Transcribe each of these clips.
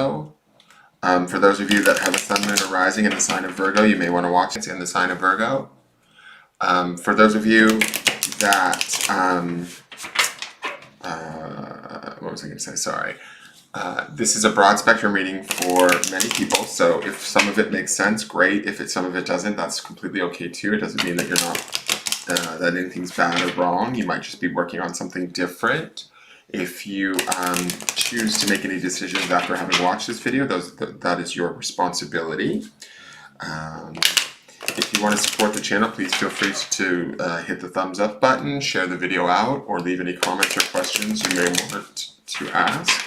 Virgo. For those of you that have a sun, moon, or rising in the sign of Virgo, you may want to watch it in the sign of Virgo. For those of you that, what was I going to say? Sorry. This is a broad spectrum reading for many people, so if some of it makes sense, great. If some of it doesn't, that's completely okay too. It doesn't mean that you're not, that anything's bad or wrong. You might just be working on something different. If you choose to make any decisions after having watched this video, that is your responsibility. If you want to support the channel, please feel free to hit the thumbs up button, share the video out, or leave any comments or questions you may want to ask.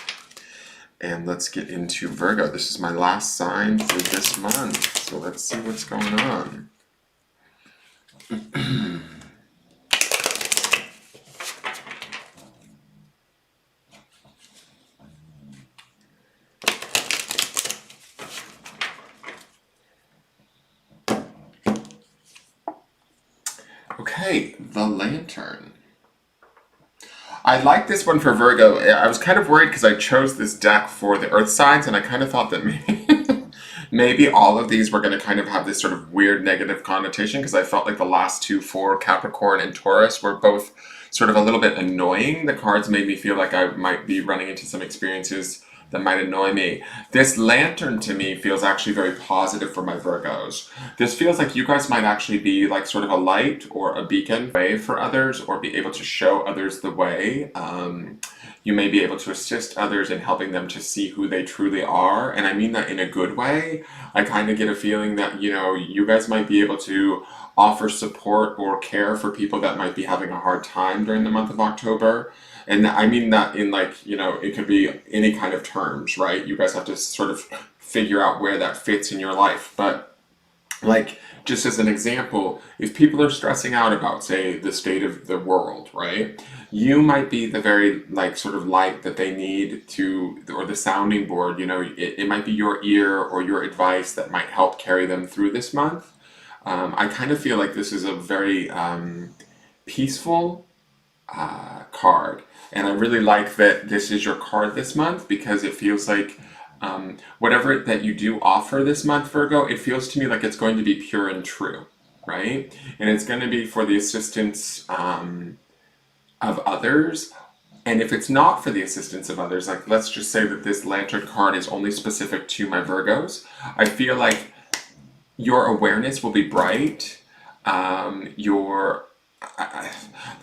And let's get into Virgo. This is my last sign for this month, so let's see what's going on. Okay, the Lantern. I like this one for Virgo. I was kind of worried because I chose this deck for the Earth signs, and I kind of thought that maybe all of these were going to kind of have this sort of weird negative connotation, because I felt like the last two, for Capricorn and Taurus, were both sort of a little bit annoying. The cards made me feel like I might be running into some experiences that might annoy me. This Lantern to me feels actually very positive for my Virgos. This feels like you guys might actually be like sort of a light or a beacon way for others, or be able to show others the way. You may be able to assist others in helping them to see who they truly are, and I mean that in a good way. I kind of get a feeling that, you know, you guys might be able to offer support or care for people that might be having a hard time during the month of October. And I mean that in, like, you know, it could be any kind of terms, right? You guys have to sort of figure out where that fits in your life. But, like, just as an example, if people are stressing out about, say, the state of the world, right? You might be the very, like, sort of light that they need to, or the sounding board, you know, it might be your ear or your advice that might help carry them through this month. I kind of feel like this is a very peaceful card. And I really like that this is your card this month, because it feels like whatever that you do offer this month, Virgo, it feels to me like it's going to be pure and true, right? And it's going to be for the assistance of others. And if it's not for the assistance of others, like, let's just say that this Lantern card is only specific to my Virgos, I feel like your awareness will be bright.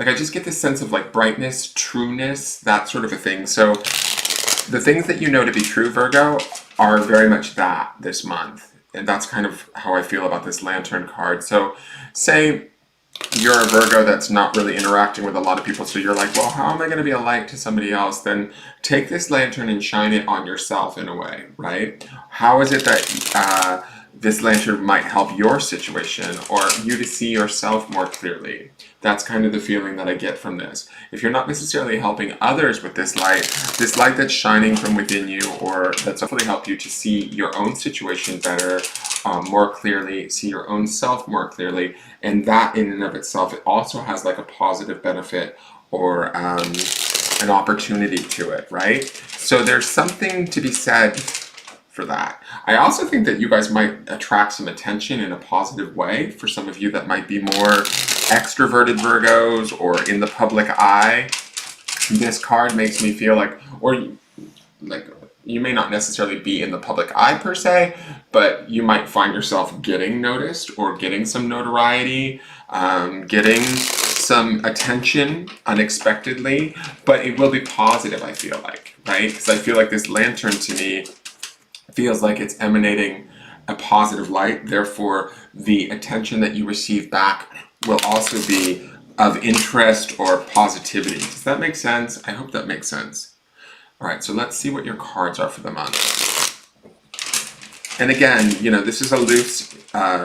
I just get this sense of like brightness, trueness, that sort of a thing. So the things that you know to be true, Virgo, are very much that this month. And that's kind of how I feel about this Lantern card. So say you're a Virgo that's not really interacting with a lot of people, so you're like, well, how am I going to be a light to somebody else? Then take this Lantern and shine it on yourself in a way, right? How is it that this Lantern might help your situation, or you to see yourself more clearly? That's kind of the feeling that I get from this. If you're not necessarily helping others with this light that's shining from within you, or that's hopefully help you to see your own situation better, more clearly, see your own self more clearly, and that in and of itself, it also has like a positive benefit or an opportunity to it, right? So there's something to be said for that. I also think that you guys might attract some attention in a positive way for some of you that might be more extroverted Virgos or in the public eye. This card makes me feel like, or like, you may not necessarily be in the public eye per se, but you might find yourself getting noticed or getting some notoriety, getting some attention unexpectedly, but it will be positive, I feel like, right? Because I feel like this Lantern to me feels like it's emanating a positive light, therefore the attention that you receive back will also be of interest or positivity. Does that make sense? I hope that makes sense. All right, so let's see what your cards are for the month. And again, you know, this is a loose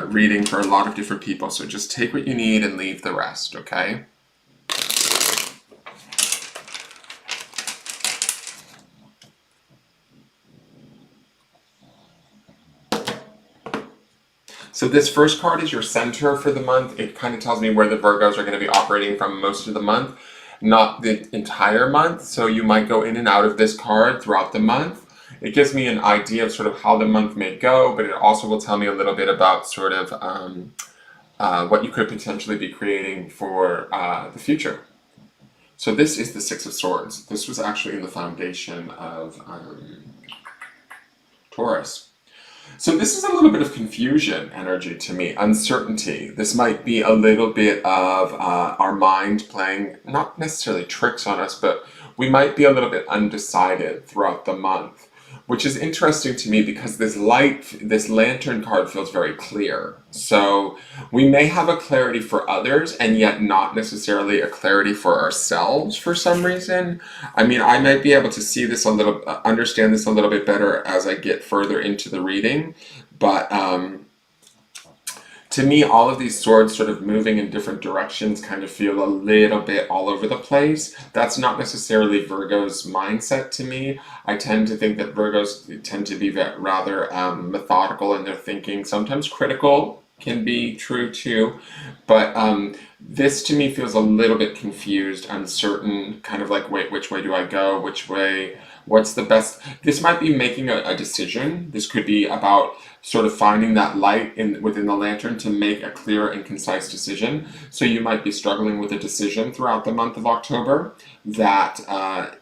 reading for a lot of different people, so just take what you need and leave the rest, okay? So this first card is your center for the month. It kind of tells me where the Virgos are going to be operating from most of the month, not the entire month. So you might go in and out of this card throughout the month. It gives me an idea of sort of how the month may go, but it also will tell me a little bit about sort of what you could potentially be creating for the future. So this is the Six of Swords. This was actually in the foundation of Taurus. So this is a little bit of confusion energy to me, uncertainty. This might be a little bit of our mind playing, not necessarily tricks on us, but we might be a little bit undecided throughout the month, which is interesting to me because this lantern card feels very clear. So we may have a clarity for others and yet not necessarily a clarity for ourselves for some reason. I mean, I might be able to see this a little, understand this a little bit better as I get further into the reading, but to me, all of these swords sort of moving in different directions kind of feel a little bit all over the place. That's not necessarily Virgo's mindset to me. I tend to think that Virgos tend to be rather methodical in their thinking, sometimes critical can be true too, but this to me feels a little bit confused, uncertain, kind of like, wait, which way do I go? Which way? What's the best? This might be making a decision. This could be about sort of finding that light within the lantern to make a clear and concise decision. So you might be struggling with a decision throughout the month of October that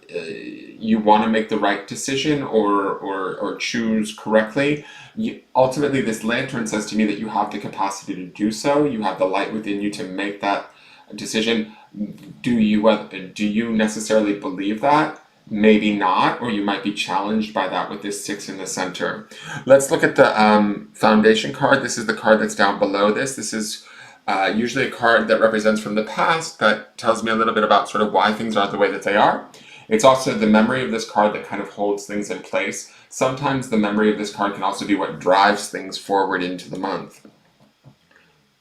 you want to make the right decision or choose correctly. Ultimately, this lantern says to me that you have the capacity to do so. You have the light within you to make that decision. Do you necessarily believe that? Maybe not, or you might be challenged by that with this 6 in the center. Let's look at the foundation card. This is the card that's down below this. This is usually a card that represents from the past that tells me a little bit about sort of why things are the way that they are. It's also the memory of this card that kind of holds things in place. Sometimes the memory of this card can also be what drives things forward into the month.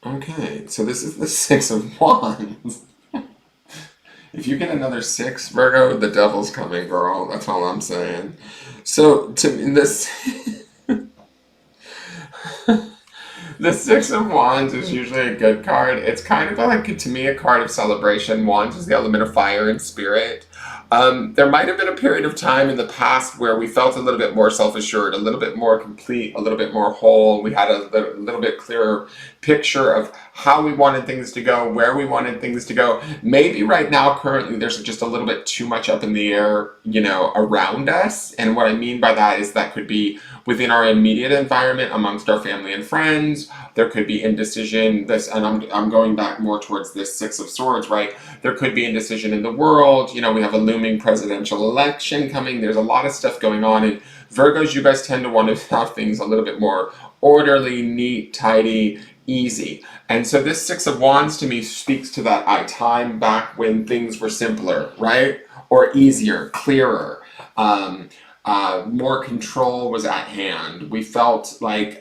Okay, so this is the 6 of Wands. If you get another 6, Virgo, the devil's coming, girl. That's all I'm saying. So, to me, this... the 6 of Wands is usually a good card. It's kind of like, to me, a card of celebration. Wands is the element of fire and spirit. There might have been a period of time in the past where we felt a little bit more self-assured, a little bit more complete, a little bit more whole. We had a little bit clearer picture of how we wanted things to go, where we wanted things to go. Maybe right now, currently, there's just a little bit too much up in the air, around us. And what I mean by that is that could be within our immediate environment amongst our family and friends. There could be indecision. And I'm going back more towards this 6 of Swords, right? There could be indecision in the world. We have a looming presidential election coming. There's a lot of stuff going on. And Virgos, you guys tend to want to have things a little bit more orderly, neat, tidy, easy. And so this 6 of Wands to me speaks to that time back when things were simpler, right? Or easier, clearer. More control was at hand. We felt like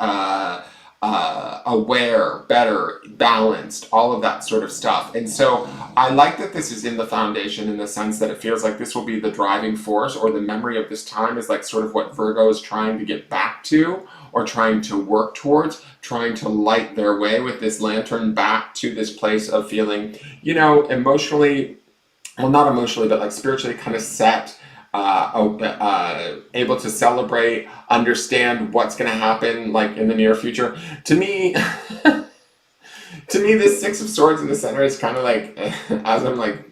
aware, better, balanced, all of that sort of stuff. And so I like that this is in the foundation in the sense that it feels like this will be the driving force, or the memory of this time is like sort of what Virgo is trying to get back to, or trying to work towards, trying to light their way with this lantern back to this place of feeling, emotionally, well, not emotionally, but like spiritually kind of set, able to celebrate, understand what's going to happen like in the near future. To me, this 6 of Swords in the center is kind of like, as I'm like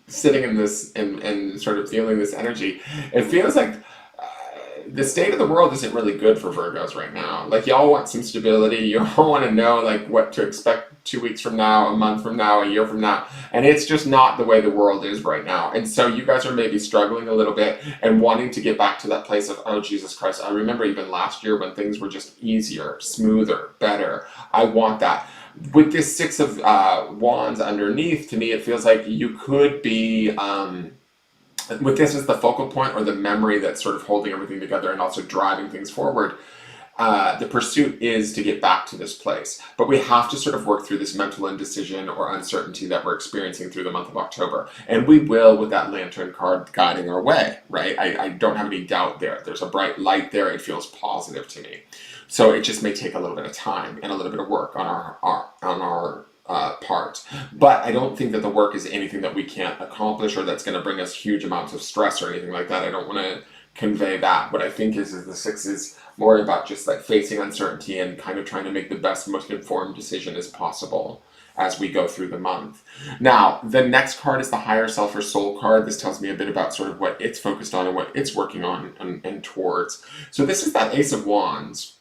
sitting in this and sort of feeling this energy, it feels like the state of the world isn't really good for Virgos right now. Like, y'all want some stability. You all want to know like what to expect 2 weeks from now, a month from now, a year from now. And it's just not the way the world is right now. And so you guys are maybe struggling a little bit and wanting to get back to that place of, oh, Jesus Christ, I remember even last year when things were just easier, smoother, better. I want that. With this 6 of Wands underneath, to me, it feels like you could be... with this as the focal point, or the memory that's sort of holding everything together and also driving things forward, the pursuit is to get back to this place. But we have to sort of work through this mental indecision or uncertainty that we're experiencing through the month of October. And we will with that lantern card guiding our way, right? I don't have any doubt there. There's a bright light there. It feels positive to me. So it just may take a little bit of time and a little bit of work on our part. But I don't think that the work is anything that we can't accomplish or that's going to bring us huge amounts of stress or anything like that. I don't want to convey that. What I think is the six is more about just like facing uncertainty and kind of trying to make the best, most informed decision as possible as we go through the month. Now, the next card is the higher self or soul card. This tells me a bit about sort of what it's focused on and what it's working on and towards. So this is that Ace of Wands.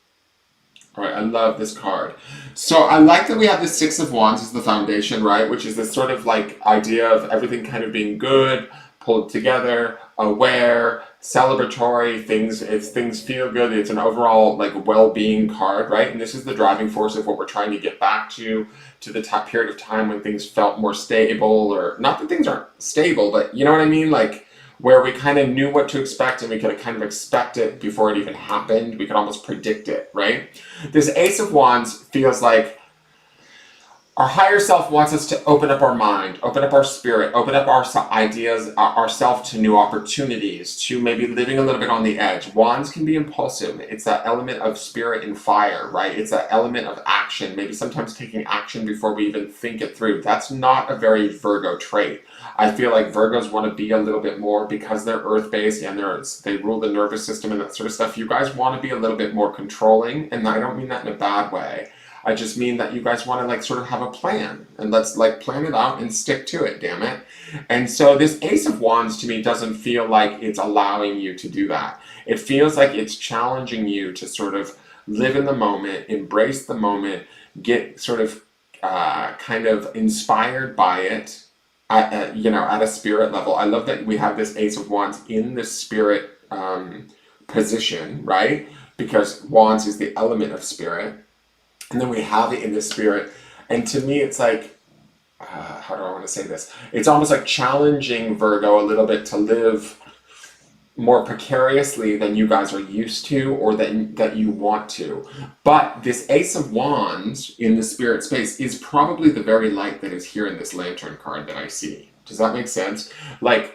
All right, I love this card. So I like that we have the Six of Wands as the foundation, right? Which is this sort of like idea of everything kind of being good, pulled together, aware, celebratory, things feel good. It's an overall like well-being card, right? And this is the driving force of what we're trying to get back to the top period of time when things felt more stable, or not that things aren't stable, but you know what I mean? Like where we kind of knew what to expect and we could kind of expect it before it even happened. We could almost predict it, right? This Ace of Wands feels like our higher self wants us to open up our mind, open up our spirit, open up our ideas, ourself to new opportunities, to maybe living a little bit on the edge. Wands can be impulsive. It's that element of spirit and fire, right? It's that element of action, maybe sometimes taking action before we even think it through. That's not a very Virgo trait. I feel like Virgos want to be a little bit more, because they're earth-based and they rule the nervous system and that sort of stuff. You guys want to be a little bit more controlling, and I don't mean that in a bad way. I just mean that you guys want to like sort of have a plan, and let's like plan it out and stick to it, damn it. And so this Ace of Wands to me doesn't feel like it's allowing you to do that. It feels like it's challenging you to sort of live in the moment, embrace the moment, get sort of kind of inspired by it at a spirit level. I love that we have this Ace of Wands in the spirit position, right? Because Wands is the element of spirit. And then we have it in the spirit. And to me, it's like, how do I want to say this? It's almost like challenging Virgo a little bit to live more precariously than you guys are used to, or that you want to. But this Ace of Wands in the spirit space is probably the very light that is here in this Lantern card that I see. Does that make sense? Like,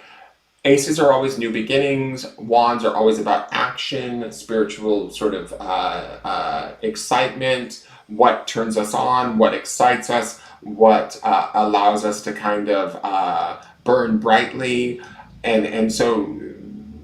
Aces are always new beginnings. Wands are always about action, spiritual sort of excitement, what turns us on, what excites us, what allows us to kind of burn brightly. And so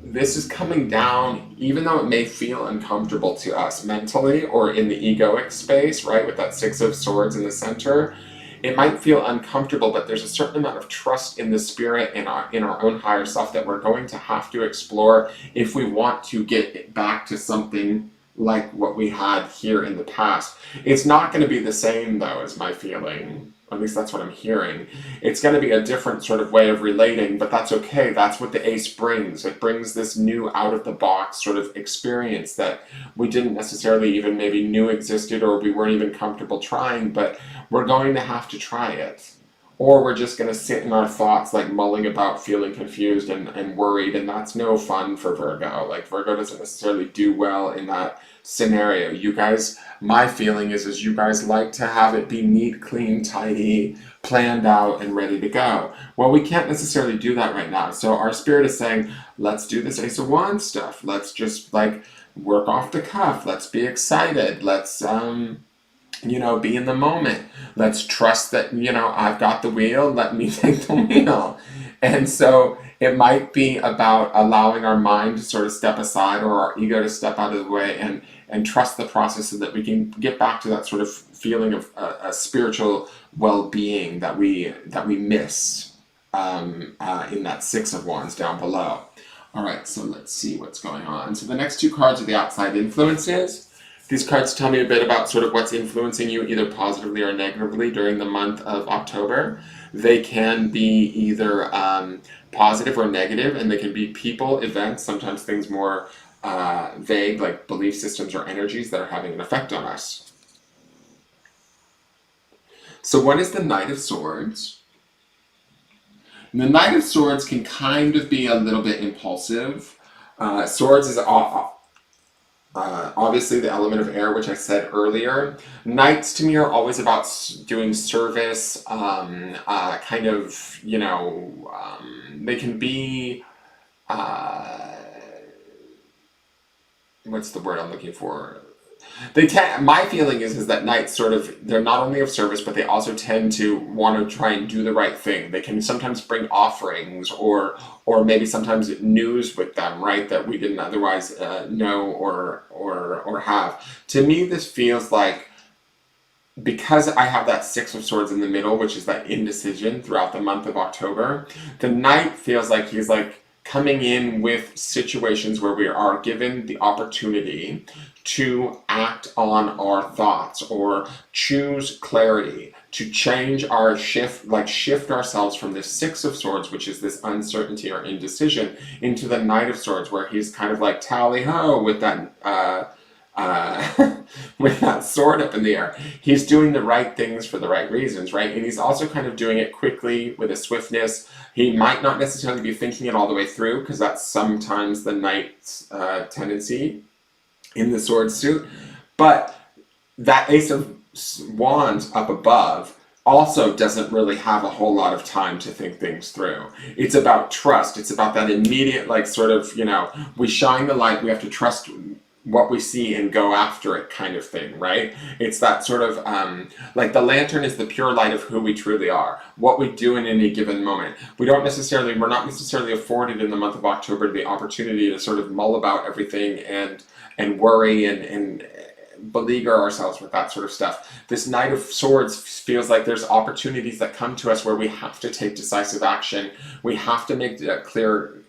this is coming down, even though it may feel uncomfortable to us mentally or in the egoic space, right, with that Six of Swords in the center. It might feel uncomfortable, but there's a certain amount of trust in the spirit, in our own higher self, that we're going to have to explore if we want to get back to something like what we had here in the past. It's not going to be the same, though, is my feeling. At least that's what I'm hearing. It's going to be a different sort of way of relating, but that's okay. That's what the Ace brings. It brings this new out-of-the-box sort of experience that we didn't necessarily even maybe knew existed, or we weren't even comfortable trying, but we're going to have to try it. Or we're just going to sit in our thoughts, like mulling about, feeling confused and worried, and that's no fun for Virgo. Like, Virgo doesn't necessarily do well in that scenario. You guys, my feeling is you guys like to have it be neat, clean, tidy, planned out, and ready to go. Well, we can't necessarily do that right now. So our spirit is saying, let's do this Ace of Wands stuff. Let's just like work off the cuff. Let's be excited. Let's be in the moment. Let's trust that, I've got the wheel, let me take the wheel. And so it might be about allowing our mind to sort of step aside, or our ego to step out of the way, and trust the process so that we can get back to that sort of feeling of a spiritual well-being that we miss in that Six of Wands down below. All right, so let's see what's going on. So the next two cards are the outside influences. These cards tell me a bit about sort of what's influencing you either positively or negatively during the month of October. They can be either positive or negative, and they can be people, events, sometimes things more vague, like belief systems or energies that are having an effect on us. So what is the Knight of Swords? And the Knight of Swords can kind of be a little bit impulsive. Swords is obviously the element of air, which I said earlier. Knights to me are always about doing service, kind of, they can be, what's the word I'm looking for? They tend, my feeling is that knights sort of, they're not only of service, but they also tend to want to try and do the right thing. They can sometimes bring offerings or maybe sometimes news with them, right, that we didn't otherwise know or have. To me, this feels like, because I have that Six of Swords in the middle, which is that indecision throughout the month of October, the Knight feels like he's like coming in with situations where we are given the opportunity to act on our thoughts or choose clarity, to change our shift ourselves from this Six of Swords, which is this uncertainty or indecision, into the Knight of Swords, where he's kind of like tally ho with that with that sword up in the air. He's doing the right things for the right reasons, right? And he's also kind of doing it quickly with a swiftness. He might not necessarily be thinking it all the way through, because that's sometimes the knight's tendency in the sword suit. But that Ace of Wands up above also doesn't really have a whole lot of time to think things through. It's about trust. It's about that immediate, like, sort of, we shine the light, we have to trust what we see and go after it kind of thing, right? It's that sort of, like the lantern is the pure light of who we truly are, what we do in any given moment. We're not necessarily afforded in the month of October the opportunity to sort of mull about everything and worry and beleaguer ourselves with that sort of stuff. This Knight of Swords feels like there's opportunities that come to us where we have to take decisive action. We have to make clear,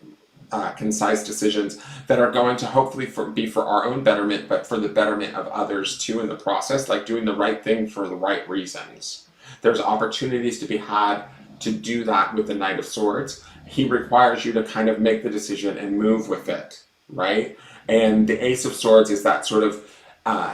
concise decisions that are going to hopefully be for our own betterment, but for the betterment of others too in the process, like doing the right thing for the right reasons. There's opportunities to be had to do that with the Knight of Swords. He requires you to kind of make the decision and move with it, right? And the Ace of Swords is that sort of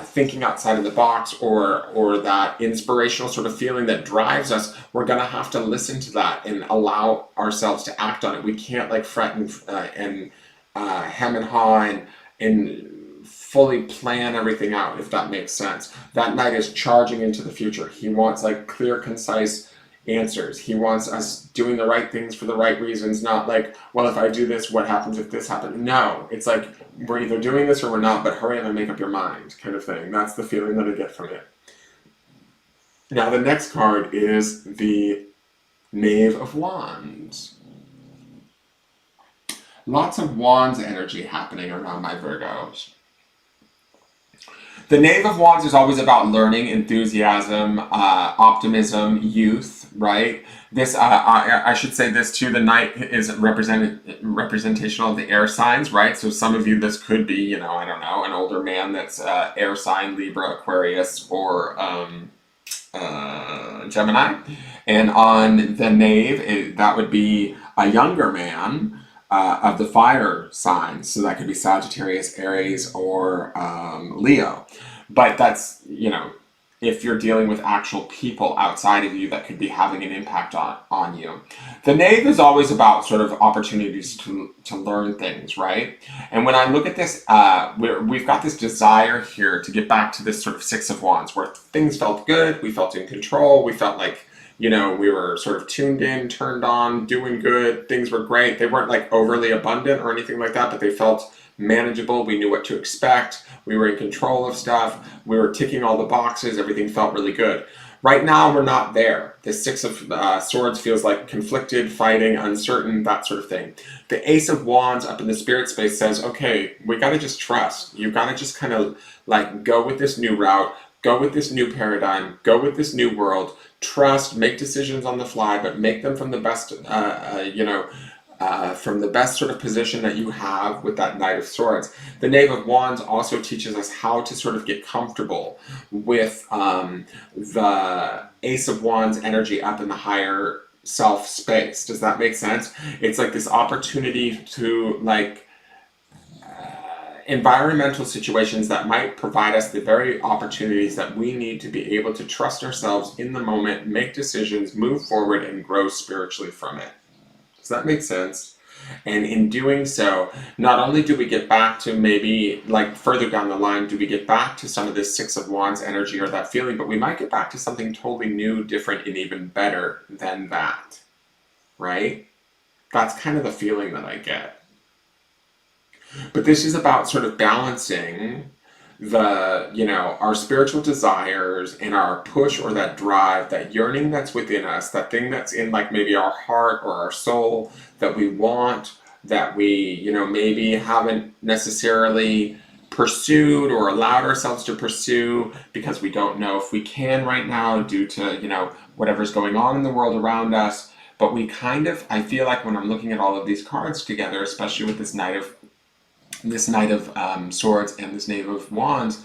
thinking outside of the box, or that inspirational sort of feeling that drives us. We're going to have to listen to that and allow ourselves to act on it. We can't like fret and hem and haw and fully plan everything out, if that makes sense. That Knight is charging into the future. He wants like clear, concise answers. He wants us doing the right things for the right reasons, not like, well, if I do this, what happens if this happens? No, it's like, we're either doing this or we're not, but hurry up and make up your mind, kind of thing. That's the feeling that I get from it. Now, the next card is the Knave of Wands. Lots of Wands energy happening around my Virgos. The Knave of Wands is always about learning, enthusiasm, optimism, youth, right? This, I should say this too, the Knight is representational of the air signs, right? So some of you, this could be, I don't know, an older man that's air sign, Libra, Aquarius, or Gemini. And on the Knave, that would be a younger man of the fire signs. So that could be Sagittarius, Aries, or Leo. But that's, if you're dealing with actual people outside of you that could be having an impact on you. The Knave is always about sort of opportunities to learn things, right? And when I look at this, we've got this desire here to get back to this sort of Six of Wands, where things felt good, we felt in control, we felt like, we were sort of tuned in, turned on, doing good, things were great. They weren't like overly abundant or anything like that, but they felt manageable. We knew what to expect. We were in control of stuff. We were ticking all the boxes. Everything felt really good. Right now, we're not there. The Six of Swords feels like conflicted, fighting, uncertain, that sort of thing. The Ace of Wands up in the spirit space says, okay, we got to just trust. You got to just kind of like go with this new route, go with this new paradigm, go with this new world, trust, make decisions on the fly, but make them from the best, from the best sort of position that you have with that Knight of Swords. The Knave of Wands also teaches us how to sort of get comfortable with the Ace of Wands energy up in the higher self space. Does that make sense? It's like this opportunity to like environmental situations that might provide us the very opportunities that we need to be able to trust ourselves in the moment, make decisions, move forward, and grow spiritually from it. Does that make sense? And in doing so, not only do we get back to maybe, like further down the line, do we get back to some of this Six of Wands energy or that feeling, but we might get back to something totally new, different, and even better than that, right? That's kind of the feeling that I get. But this is about sort of balancing our spiritual desires and our push or that drive, that yearning that's within us, that thing that's in like maybe our heart or our soul that we want, that we, maybe haven't necessarily pursued or allowed ourselves to pursue because we don't know if we can right now due to, whatever's going on in the world around us. But I feel like when I'm looking at all of these cards together, especially with this Knight of Swords and this Knave of Wands,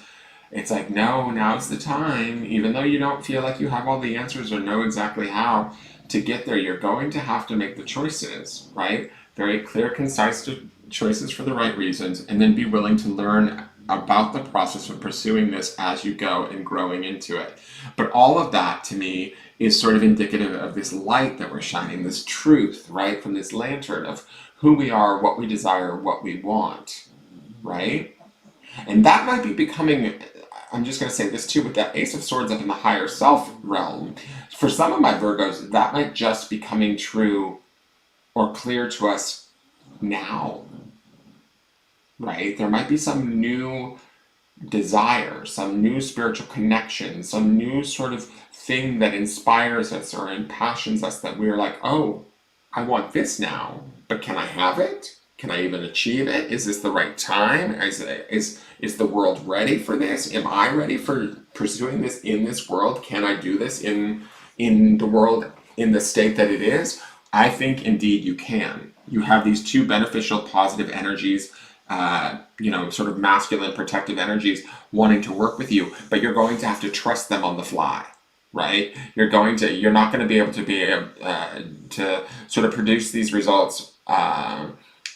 it's like, no, now's the time. Even though you don't feel like you have all the answers or know exactly how to get there, you're going to have to make the choices, right? Very clear, concise choices for the right reasons, and then be willing to learn about the process of pursuing this as you go and growing into it. But all of that, to me, is sort of indicative of this light that we're shining, this truth, right, from this lantern of who we are, what we desire, what we want, right? And that might be becoming, I'm just going to say this too, with that Ace of Swords up in the higher self realm, for some of my Virgos, that might just be coming true or clear to us now, right? There might be some new desire, some new spiritual connection, some new sort of thing that inspires us or impassions us that we're like, oh, I want this now, but can I have it? Can I even achieve it? Is this the right time? Is the world ready for this? Am I ready for pursuing this in this world? Can I do this in the world in the state that it is? I think indeed you can. You have these two beneficial, positive energies, sort of masculine, protective energies wanting to work with you, but you're going to have to trust them on the fly, right? You're not going to be able to sort of produce these results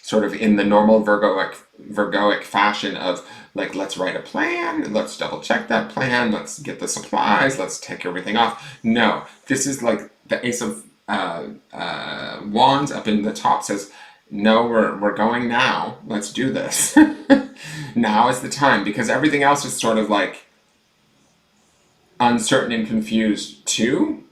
sort of in the normal Virgoic fashion of like, let's write a plan, let's double check that plan, let's get the supplies, let's take everything off. No, this is like the Ace of Wands up in the top says, no, we're going now. Let's do this. Now is the time, because everything else is sort of like uncertain and confused too.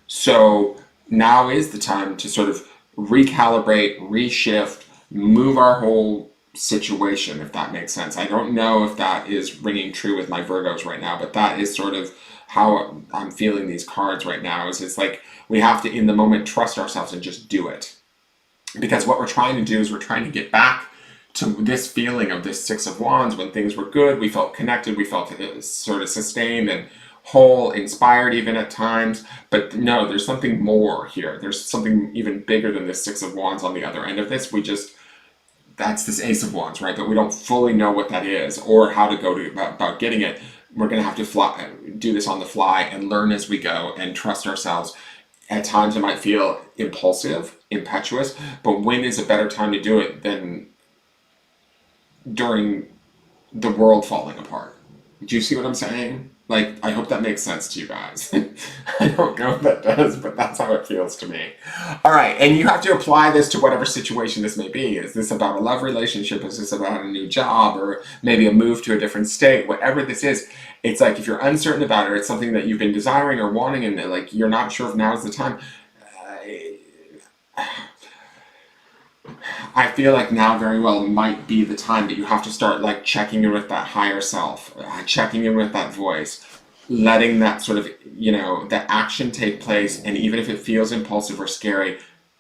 So now is the time to sort of recalibrate, reshift, move our whole situation, if that makes sense. I don't know if that is ringing true with my Virgos right now, but that is sort of how I'm feeling these cards right now. Is it's like we have to, in the moment, trust ourselves and just do it. Because what we're trying to do is we're trying to get back to this feeling of this Six of Wands when things were good, we felt connected, we felt sort of sustained and whole, inspired even at times. But no, there's something more here. There's something even bigger than this Six of Wands on the other end of this. That's this Ace of Wands, right? But we don't fully know what that is or how to go about getting it. We're going to have to do this on the fly and learn as we go and trust ourselves. At times it might feel impulsive, impetuous, but when is a better time to do it than during the world falling apart? Do you see what I'm saying? Like, I hope that makes sense to you guys. I don't know if that does, but that's how it feels to me. All right, and you have to apply this to whatever situation this may be. Is this about a love relationship? Is this about a new job or maybe a move to a different state? Whatever this is, it's like if you're uncertain about it, or it's something that you've been desiring or wanting and like you're not sure if now is the time. I feel like now very well might be the time that you have to start like checking in with that higher self, checking in with that voice, letting that sort of, that action take place. And even if it feels impulsive or scary,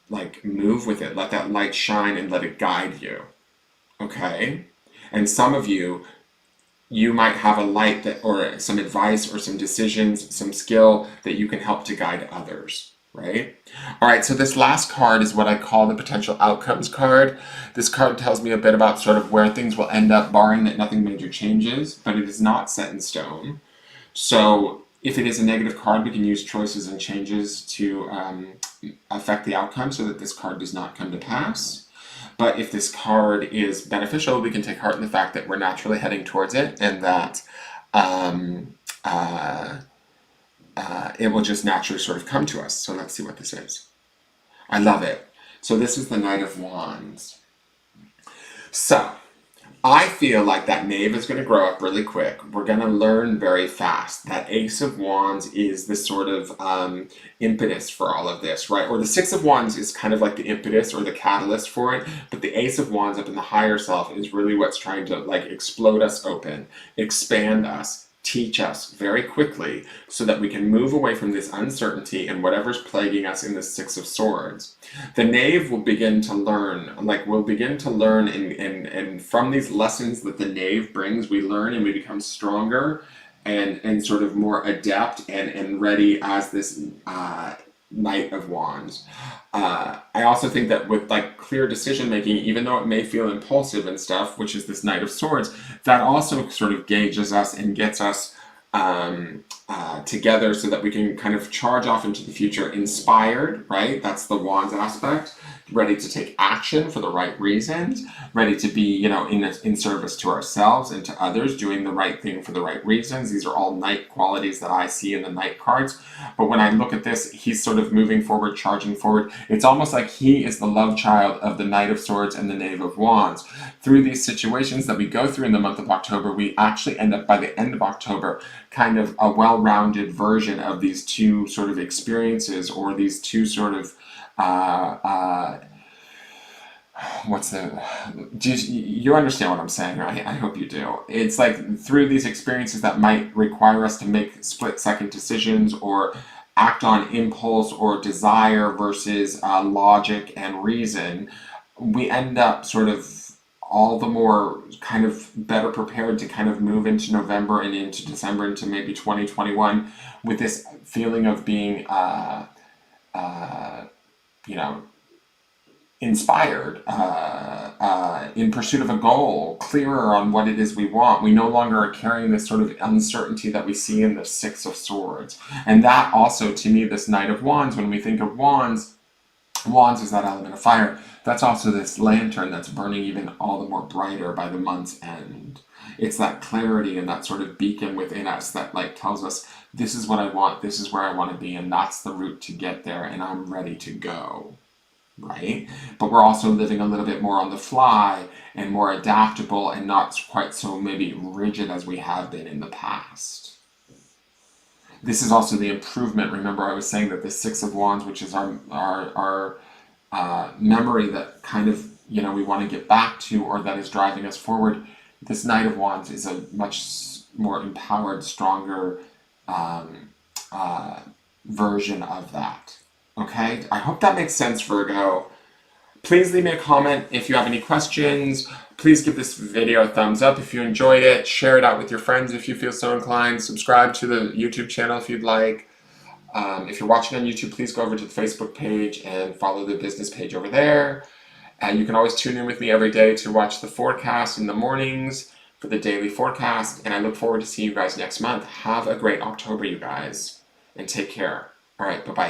like move with it, let that light shine and let it guide you. Okay? And some of you might have a light or some advice or some decisions, some skill that you can help to guide others. Right? All right, so this last card is what I call the potential outcomes card. This card tells me a bit about sort of where things will end up, barring that nothing major changes, but it is not set in stone. So if it is a negative card, we can use choices and changes to affect the outcome so that this card does not come to pass. But if this card is beneficial, we can take heart in the fact that we're naturally heading towards it and that it will just naturally sort of come to us. So let's see what this is. I love it. So this is the Knight of Wands. So I feel like that knave is going to grow up really quick. We're going to learn very fast. That Ace of Wands is the sort of impetus for all of this, right? Or the Six of Wands is kind of like the impetus or the catalyst for it. But the Ace of Wands up in the higher self is really what's trying to like explode us open, expand us, teach us very quickly so that we can move away from this uncertainty and whatever's plaguing us in the Six of Swords. The knave will begin to learn, and from these lessons that the knave brings, we learn and we become stronger and sort of more adept and ready as this Knight of Wands. I also think that with like clear decision making, even though it may feel impulsive and stuff, which is this Knight of Swords, that also sort of gauges us and gets us together so that we can kind of charge off into the future inspired, right? That's the Wands aspect. Ready to take action for the right reasons, ready to be, you know, in service to ourselves and to others, doing the right thing for the right reasons. These are all Knight qualities that I see in the Knight cards. But when I look at this, he's sort of moving forward, charging forward. It's almost like he is the love child of the Knight of Swords and the Knave of Wands. Through these situations that we go through in the month of October, we actually end up by the end of October kind of a well-rounded version of these two sort of experiences, or these two sort of you understand what I'm saying, right? I hope you do. It's like through these experiences that might require us to make split-second decisions or act on impulse or desire versus logic and reason, we end up sort of all the more kind of better prepared to kind of move into November and into December, into maybe 2021, with this feeling of being you know, inspired, in pursuit of a goal, clearer on what it is we want. We no longer are carrying this sort of uncertainty that we see in the Six of Swords. And that also, to me, this Knight of Wands, when we think of wands, wands is that element of fire. That's also this lantern that's burning even all the more brighter by the month's end. It's that clarity and that sort of beacon within us that like tells us, this is what I want, this is where I want to be, and that's the route to get there, and I'm ready to go. Right? But we're also living a little bit more on the fly and more adaptable and not quite so maybe rigid as we have been in the past. This is also the improvement. Remember, I was saying that the Six of Wands, which is our memory that kind of, you know, we want to get back to, or that is driving us forward. This Knight of Wands is a much more empowered, stronger version of that. Okay, I hope that makes sense, Virgo. Please leave me a comment if you have any questions. Please give this video a thumbs up if you enjoyed it. Share it out with your friends if you feel so inclined. Subscribe to the YouTube channel if you'd like. If you're watching on YouTube, please go over to the Facebook page and follow the business page over there. And you can always tune in with me every day to watch the forecast in the mornings for the daily forecast. And I look forward to seeing you guys next month. Have a great October, you guys, and take care. All right, bye-bye.